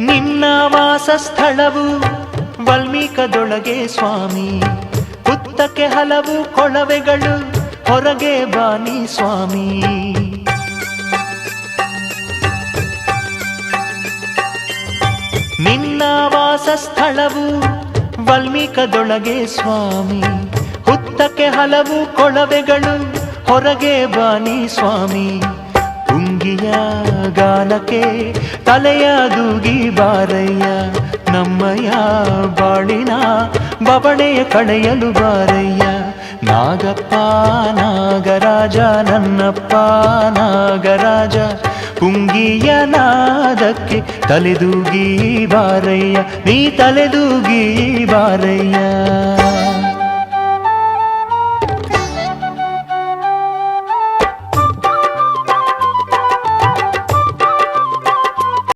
ನಿನ್ನ ವಾಸಸ್ಥಳವು ವಲ್ಮೀಕದೊಳಗೆ ಸ್ವಾಮಿ, ಹುತ್ತಕ್ಕೆ ಹಲವು ಕೊಳವೆಗಳು ಹೊರಗೆ ಬಾನಿ ಸ್ವಾಮಿ. ನಿನ್ನ ವಾಸಸ್ಥಳವು ವಲ್ಮೀಕದೊಳಗೆ ಸ್ವಾಮಿ, ಹುತ್ತಕ್ಕೆ ಹಲವು ಕೊಳವೆಗಳು ಹೊರಗೆ ಬಾನಿ ಸ್ವಾಮಿ. ಉಂಗಿಯ ಗಾನಕ್ಕೆ ತಲೆಯ ದೂಗಿ ಬಾರಯ್ಯ, ನಮ್ಮಯ್ಯ ಬಾಳಿನ ಬವಣೆಯ ಕಳೆಯಲು ಬಾರಯ್ಯ. ನಾಗಪ್ಪ ನಾಗರಾಜ ನನ್ನಪ್ಪ ನಾಗರಾಜ, ಪುಂಗಿಯ ನಾದಕ್ಕೆ ತಲೆದೂಗಿ ಬಾರಯ್ಯ, ನೀ ತಲೆದೂಗಿ ಬಾರಯ್ಯ.